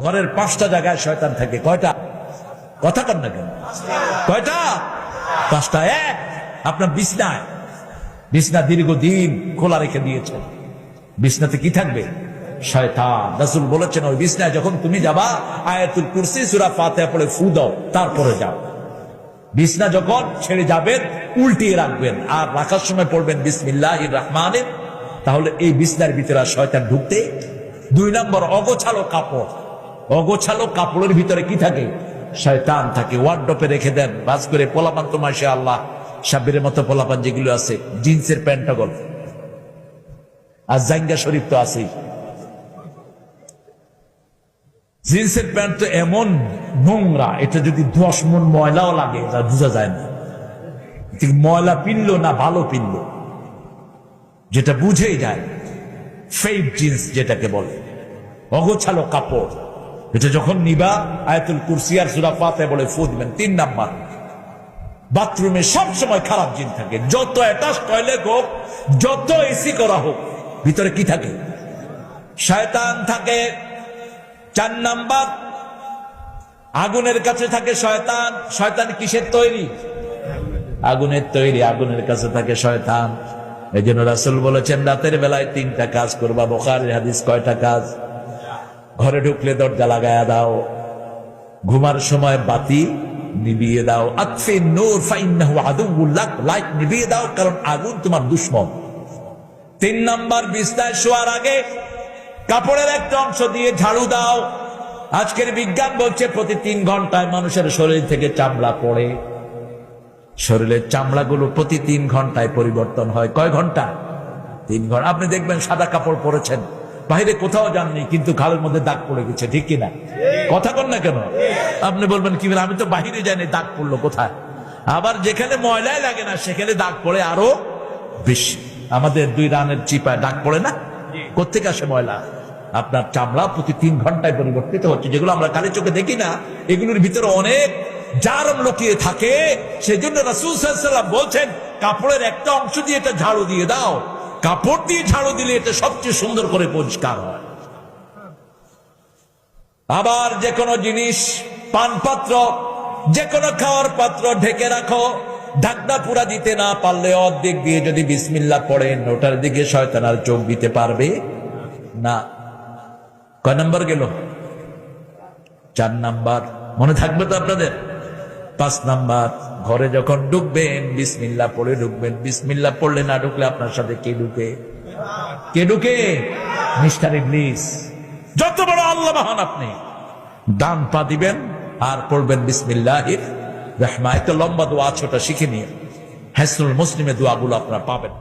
ঘরের 5টা জায়গায় শয়তান থাকে। কয়টা? কথা কন না কেন? কয়টা? 5টা। এক, আপনার বিছনায়, বিছনা দীর্ঘদিন খোলা রেখে দিয়েছেন, বিছনাতে কি থাকবে? শয়তান। রাসূল বলেছেন ওই বিছনায় যখন তুমি যাবা আয়াতুল কুরসি সূরা ফাতিহা পড়ে ফু দাও, তারপরে যাও। বিছনা যখন ছেড়ে যাবেন উল্টিয়ে রাখবেন, আর রাখার সময় পড়বেন বিসমিল্লাহির রহমানির। তাহলে এই বিছনার ভিতরে আর শয়তান ঢুকতে। 2 নম্বর, অগোছালো কাপড়। অগোছালো কাপড়ের ভিতরে কি থাকে? শয়তান থাকে। ওয়ার্ডরোবে রেখে দেন বাস করে। পোলাপান তো মাশাআল্লাহ সাব্বিরের মতো পোলাপান যেগুলো আছে, জিন্সের প্যান্টটা গল, আর জাঙ্গা শরীফ তো আছেই। জিন্সের প্যান্ট তো এমন নোংরা, এটা যদি 10 মণ ময়লাও লাগে তা বোঝা যায় না ঠিক ময়লা পিনলো না ভালো পিনলো, যেটা বুঝেই যায়। ফেক জিন্স যেটাকে বলে, অগোছালো কাপড়, এটা যখন নিবা আয়াতুল কুরসি আর সূরা ফাতিহা বলে ফু দিবেন। 3 নাম্বার, বাথরুমে সব সময় খারাপ জিন থাকে। যত অ্যাটাচ টয়লেট হোক, যত এসি করা হোক, ভিতরে কি থাকে? শয়তান থাকে। 4 নাম্বার, আগুনের কাছে থাকে শয়তান। শয়তান কিসের তৈরি? আগুনের তৈরি। আগুনের কাছে থাকে শয়তান। এই জন্য রাসূল বলেছেন রাতের বেলায় 3টা কাজ করবা। বুখারীর হাদিস। কয়টা কাজ? ঘরে ঢুকলে দরজা লাগায়া দাও, ঘুমার সময় বাতি নিভিয়ে দাও। আতফিন নূর ফাইন্নাহু আদুউল লাক, লাইট নিভিয়ে দাও, কারণ আগুন তোমার দুশমন। 3 নাম্বার, বিছনায় শোয়ার আগে কাপড়ের একটা অংশ দিয়ে ঝাড়ু দাও। আজকের বিজ্ঞান বলছে প্রতি 3 ঘন্টায় মানুষের শরীর থেকে চামড়া পড়ে। শরীরের চামড়াগুলো প্রতি 3 ঘন্টায় পরিবর্তন হয়। কয় ঘন্টা? 3 ঘন্টা। আপনি দেখবেন সাদা কাপড় পরেছেন, বাইরে কোথাও যাননি, কিন্তু ঘাড়ের মধ্যে দাগ পড়ে গেছে, ঠিক কিনা? কথা কন না কেন? আপনি বলবেন কি বলে, আমি তো বাইরে যাইনি, দাগ পড়লো কোথায়? আবার যেখানে ময়লাই লাগে না সেখানে দাগ পড়ে আরো বেশি। আমাদের 2 রানের চিপায় দাগ পড়ে না? কোত্থেকে আসে ময়লা? আপনার চামড়া প্রতি 3 ঘন্টায় পরিবর্তিত হচ্ছে। যেগুলো আমরা কালি চোখে দেখি না, এগুলোর ভিতরে অনেক জারম লুকিয়ে থাকে। সেজন্য রাসূল সাল্লাল্লাহু আলাইহি ওয়াসাল্লাম বলছেন কাপড়ের একটা অংশ দিয়ে এটা ঝাড়ু দিয়ে দাও। কাপড় দিয়ে ঝাড়ু দিলে এটা সবচেয়ে সুন্দর করে পরিষ্কার হয়। আবার যে কোনো জিনিস, পানপাত্র, যে কোনো খাওয়ার পাত্র ঢেকে রাখো। ঢাকনা পুরা দিতে না পারলে অর্ধেক দিয়ে যদি বিসমিল্লাহ পড়েন, ওটার দিকে শয়তান আর চোখ দিতে পারবে না। কয় নাম্বার গেল? 4 নাম্বার। মনে থাকবে তো আপনাদের? 5 নাম্বার, ঘরে যখন ঢুকবেন বিসমিল্লাহ পড়ে ঢুকবেন। বিসমিল্লাহ পড়লে না ঢুকলে আপনার সাথে কে ঢুকে? কে ঢুকে? মিস্টার ইবলিস। যত বড় আল্লাহ মহান আপনি, ডান পা দিবেন আর পড়বেন বিসমিল্লাহির রহমানির। লম্বা দোয়া ছোট শিখে নিয়ে হিসনুল মুসলিমে দোয়াগুলো আপনারা পাবেন।